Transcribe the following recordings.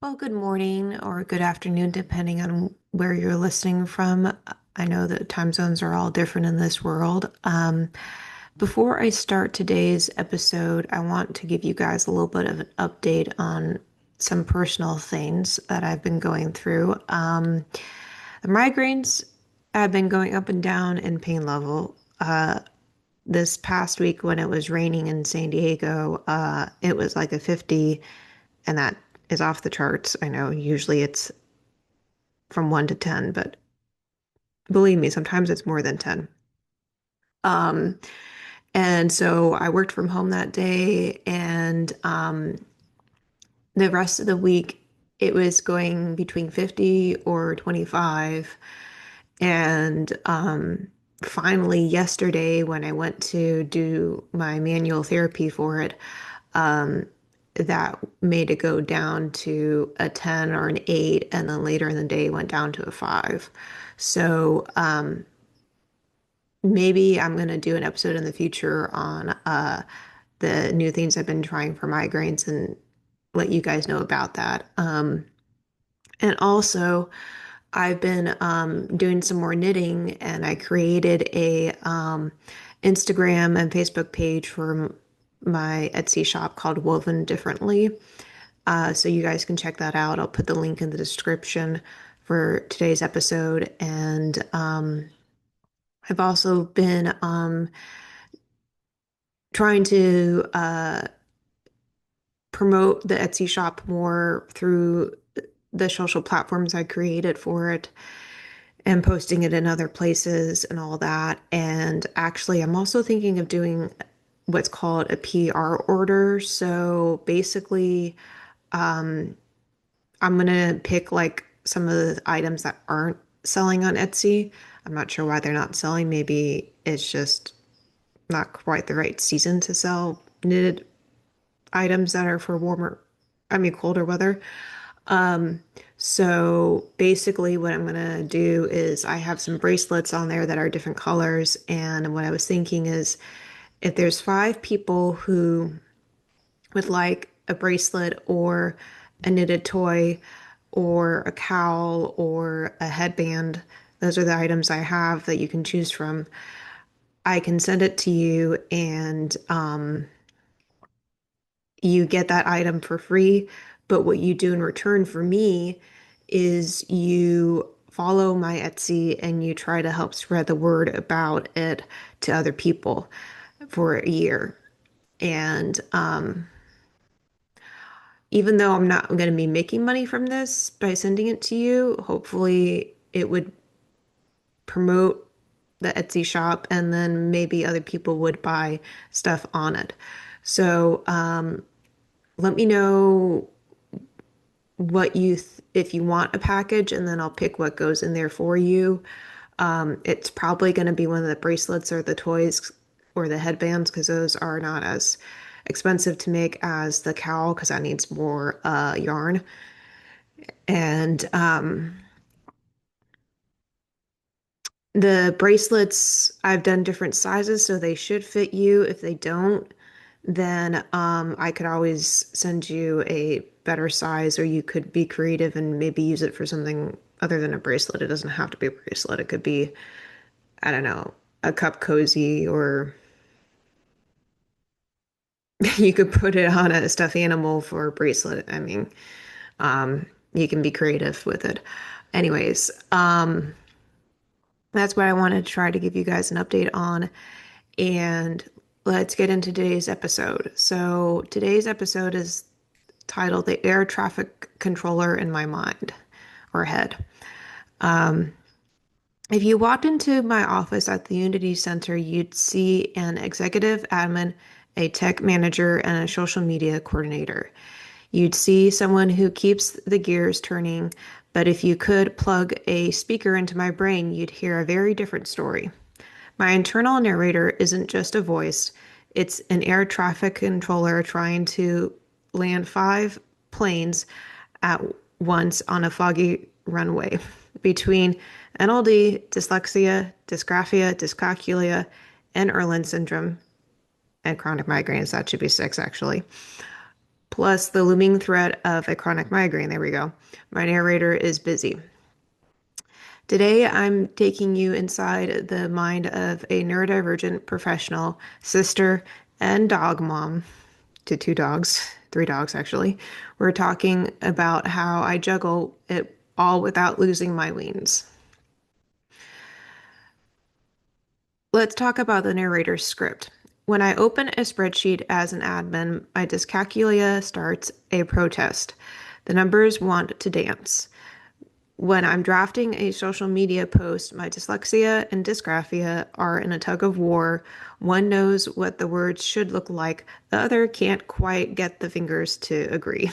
Well, good morning or good afternoon, depending on where you're listening from. I know that time zones are all different in this world. Before I start today's episode, I want to give you guys a little bit of an update on some personal things that I've been going through. The migraines have been going up and down in pain level. This past week, when it was raining in San Diego, it was like a 50, and that is off the charts. I know usually it's from 1 to 10, but believe me, sometimes it's more than 10. Um, and so I worked from home that day, and the rest of the week it was going between 50 or 25. And finally, yesterday, when I went to do my manual therapy for it, um, that made it go down to a 10 or an 8, and then later in the day went down to a 5. So maybe I'm going to do an episode in the future on the new things I've been trying for migraines and let you guys know about that. And also, I've been doing some more knitting, and I created a Instagram and Facebook page for my Etsy shop called Woven Differently. So you guys can check that out. I'll put the link in the description for today's episode. And I've also been trying to promote the Etsy shop more through the social platforms I created for it and posting it in other places and all that. And actually, I'm also thinking of doing what's called a PR order. So basically, I'm gonna pick like some of the items that aren't selling on Etsy. I'm not sure why they're not selling. Maybe it's just not quite the right season to sell knitted items that are for warmer, I mean, colder weather. So basically, what I'm gonna do is I have some bracelets on there that are different colors. And what I was thinking is if there's 5 people who would like a bracelet or a knitted toy or a cowl or a headband, those are the items I have that you can choose from. I can send it to you, and you get that item for free. But what you do in return for me is you follow my Etsy and you try to help spread the word about it to other people for a year. And even though I'm not going to be making money from this by sending it to you, hopefully it would promote the Etsy shop, and then maybe other people would buy stuff on it. So let me know what if you want a package, and then I'll pick what goes in there for you. It's probably going to be one of the bracelets or the toys or the headbands, because those are not as expensive to make as the cowl, because that needs more yarn. And the bracelets, I've done different sizes, so they should fit you. If they don't, then I could always send you a better size, or you could be creative and maybe use it for something other than a bracelet. It doesn't have to be a bracelet. It could be, I don't know, a cup cozy, or you could put it on a stuffed animal for a bracelet. I mean, you can be creative with it. Anyways, that's what I wanted to try to give you guys an update on. And let's get into today's episode. So, today's episode is titled The Air Traffic Controller in My Mind or Head. If you walked into my office at the Unity Center, you'd see an executive admin, a tech manager, and a social media coordinator. You'd see someone who keeps the gears turning, but if you could plug a speaker into my brain, you'd hear a very different story. My internal narrator isn't just a voice, it's an air traffic controller trying to land 5 planes at once on a foggy runway. Between NLD, dyslexia, dysgraphia, dyscalculia, and Erland syndrome, and chronic migraines, that should be 6 actually. plus the looming threat of a chronic migraine. There we go. My narrator is busy. Today, I'm taking you inside the mind of a neurodivergent professional, sister, and dog mom to two dogs, three dogs actually. We're talking about how I juggle it all without losing my wings. Let's talk about the narrator's script. When I open a spreadsheet as an admin, my dyscalculia starts a protest. The numbers want to dance. When I'm drafting a social media post, my dyslexia and dysgraphia are in a tug of war. One knows what the words should look like, the other can't quite get the fingers to agree.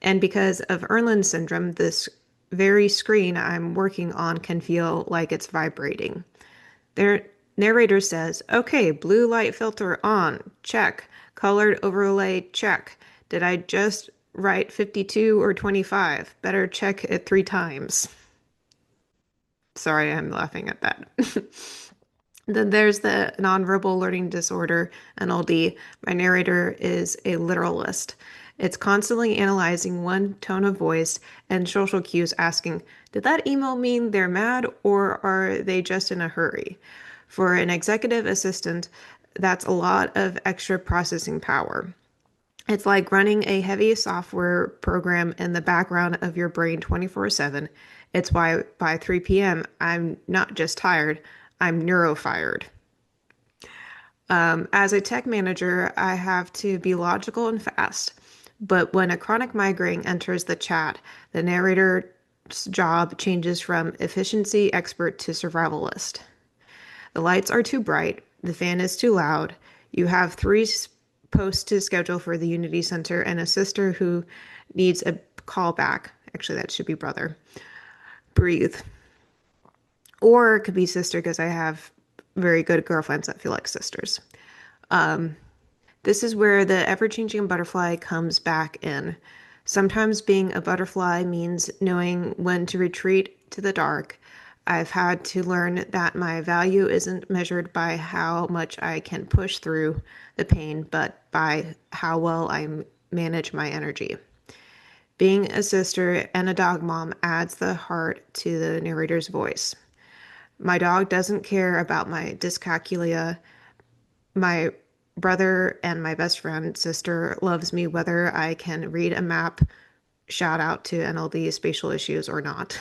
And because of Erland syndrome, this very screen I'm working on can feel like it's vibrating. Their narrator says, okay, blue light filter on, check. Colored overlay, check. Did I just write 52 or 25? Better check it 3 times. Sorry, I'm laughing at that. Then there's the nonverbal learning disorder, NLD. My narrator is a literalist. It's constantly analyzing one tone of voice and social cues asking, did that email mean they're mad or are they just in a hurry? For an executive assistant, that's a lot of extra processing power. It's like running a heavy software program in the background of your brain 24/7. It's why by 3 p.m., I'm not just tired, I'm neurofired. As a tech manager, I have to be logical and fast. But when a chronic migraine enters the chat, the narrator's job changes from efficiency expert to survivalist. The lights are too bright, the fan is too loud. You have three posts to schedule for the Unity Center and a sister who needs a call back. Actually, that should be brother. Breathe. Or it could be sister because I have very good girlfriends that feel like sisters. This is where the ever-changing butterfly comes back in. Sometimes being a butterfly means knowing when to retreat to the dark. I've had to learn that my value isn't measured by how much I can push through the pain, but by how well I manage my energy. Being a sister and a dog mom adds the heart to the narrator's voice. My dog doesn't care about my dyscalculia. My brother and my best friend sister loves me whether I can read a map, shout out to NLD spatial issues or not.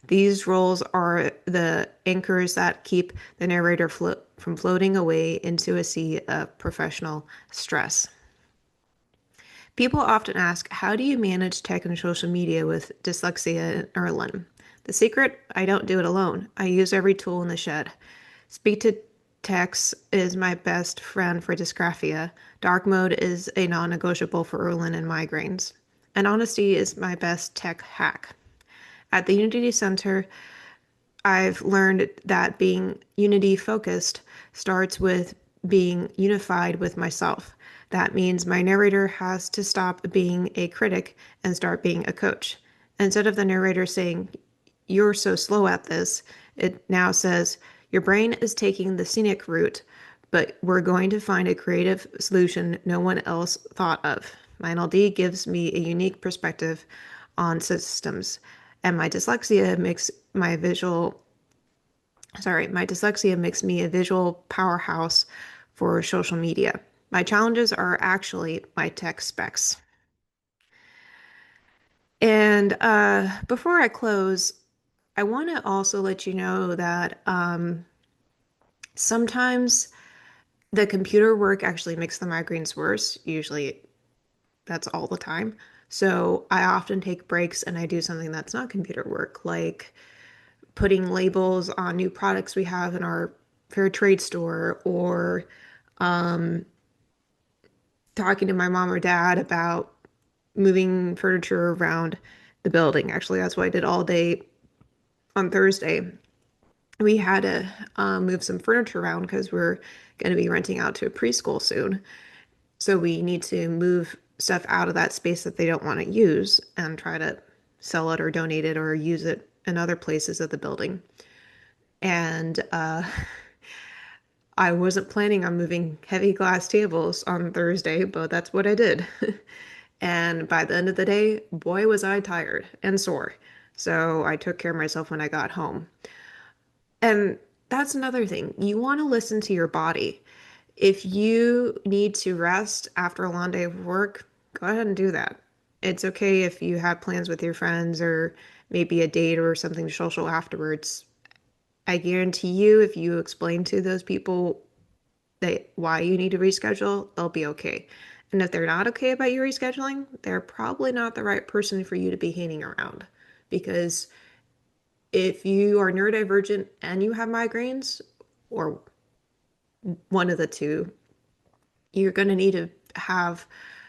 These roles are the anchors that keep the narrator from floating away into a sea of professional stress. People often ask, how do you manage tech and social media with dyslexia and Erlen? The secret, I don't do it alone. I use every tool in the shed. Speak to text is my best friend for dysgraphia. Dark mode is a non-negotiable for Erlen and migraines. And honesty is my best tech hack. At the Unity Center, I've learned that being unity focused starts with being unified with myself. That means my narrator has to stop being a critic and start being a coach. Instead of the narrator saying, you're so slow at this, it now says, your brain is taking the scenic route, but we're going to find a creative solution no one else thought of. My NLD gives me a unique perspective on systems, and my dyslexia makes me a visual powerhouse for social media. My challenges are actually my tech specs. And before I close, I want to also let you know that sometimes the computer work actually makes the migraines worse. Usually that's all the time. So I often take breaks and I do something that's not computer work, like putting labels on new products we have in our fair trade store or talking to my mom or dad about moving furniture around the building. Actually, that's what I did all day on Thursday. We had to move some furniture around because we're going to be renting out to a preschool soon. So we need to move stuff out of that space that they don't want to use and try to sell it or donate it or use it in other places of the building. And I wasn't planning on moving heavy glass tables on Thursday, but that's what I did. And by the end of the day, boy, was I tired and sore. So I took care of myself when I got home. And that's another thing. You want to listen to your body. If you need to rest after a long day of work, go ahead and do that. It's okay if you have plans with your friends or maybe a date or something social afterwards. I guarantee you, if you explain to those people that why you need to reschedule, they'll be okay. And if they're not okay about you rescheduling, they're probably not the right person for you to be hanging around. Because if you are neurodivergent and you have migraines, or one of the two, you're going to need to have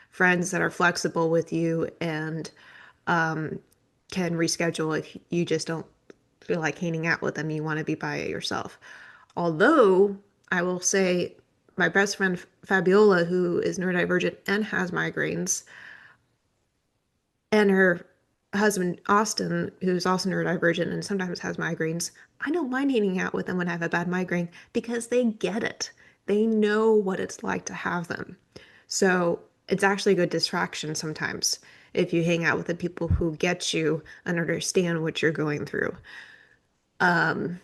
friends that are flexible with you and um, can reschedule if you just don't feel like hanging out with them. You want to be by yourself. Although I will say, my best friend Fabiola, who is neurodivergent and has migraines, and her husband Austin, who's also neurodivergent and sometimes has migraines, I don't mind hanging out with them when I have a bad migraine because they get it. They know what it's like to have them. So it's actually a good distraction sometimes if you hang out with the people who get you and understand what you're going through. Um,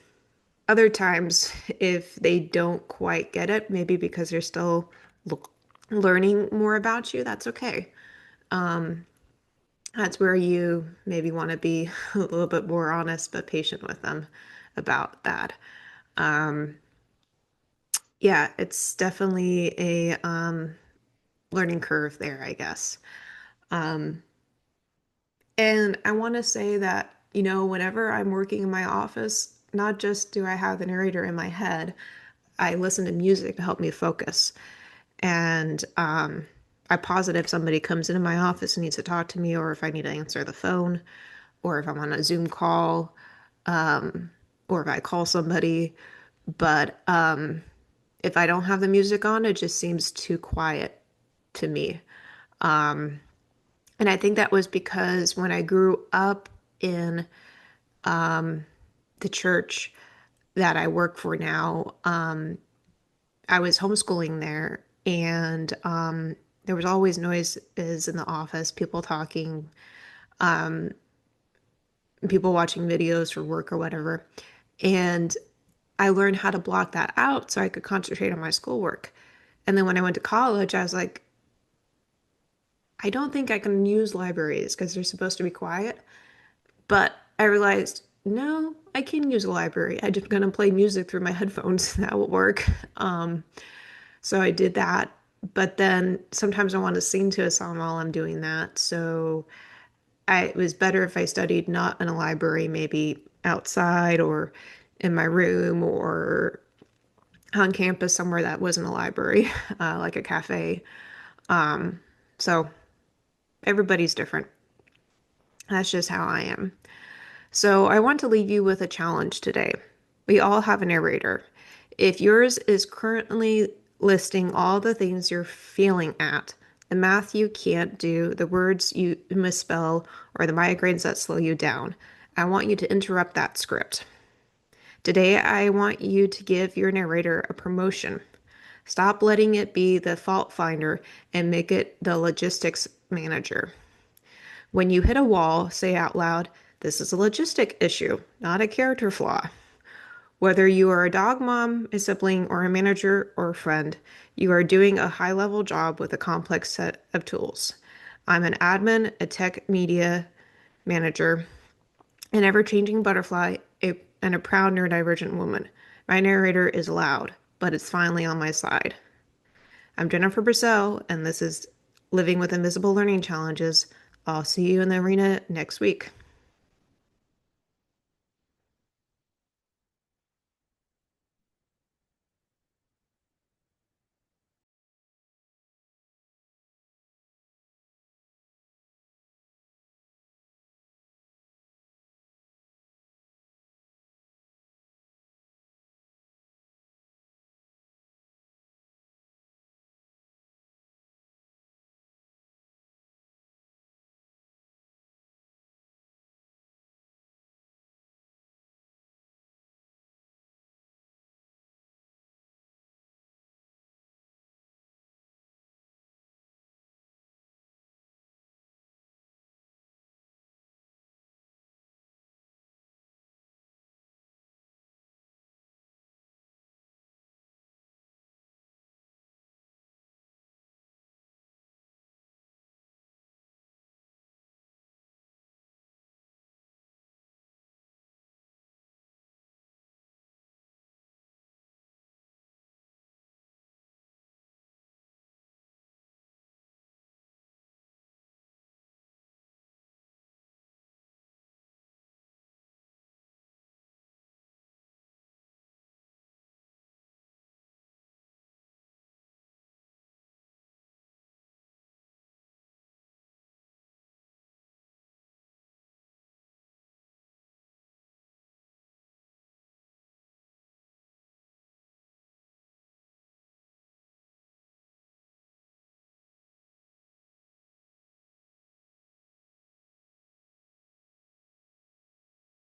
Other times, if they don't quite get it, maybe because they're still learning more about you, that's okay. Um, that's where you maybe want to be a little bit more honest but patient with them about that. Um, yeah, it's definitely a learning curve there, I guess. Um, and I want to say that, whenever I'm working in my office, not just do I have the narrator in my head, I listen to music to help me focus. And I pause it if somebody comes into my office and needs to talk to me, or if I need to answer the phone, or if I'm on a Zoom call, um, or if I call somebody. But if I don't have the music on, it just seems too quiet to me. Um, and I think that was because when I grew up in the church that I work for now, I was homeschooling there, and there was always noises in the office, people talking, um, people watching videos for work or whatever. And I learned how to block that out so I could concentrate on my schoolwork. And then when I went to college, I was like, I don't think I can use libraries because they're supposed to be quiet. But I realized, no, I can use a library. I'm just going to play music through my headphones. That will work. So I did that. But then sometimes I want to sing to a song while I'm doing that. So it was better if I studied not in a library, maybe outside or in my room or on campus somewhere that wasn't a library, like a cafe. Um, so everybody's different. That's just how I am. So I want to leave you with a challenge today. We all have a narrator. If yours is currently listing all the things you're feeling at, the math you can't do, the words you misspell, or the migraines that slow you down, I want you to interrupt that script. Today, I want you to give your narrator a promotion. Stop letting it be the fault finder and make it the logistics manager. When you hit a wall, say out loud, "This is a logistic issue, not a character flaw." Whether you are a dog mom, a sibling, or a manager or a friend, you are doing a high level job with a complex set of tools. I'm an admin, a tech media manager, an ever changing butterfly, and a proud neurodivergent woman. My narrator is loud, but it's finally on my side. I'm Jennifer Brissell, and this is Living with Invisible Learning Challenges. I'll see you in the arena next week.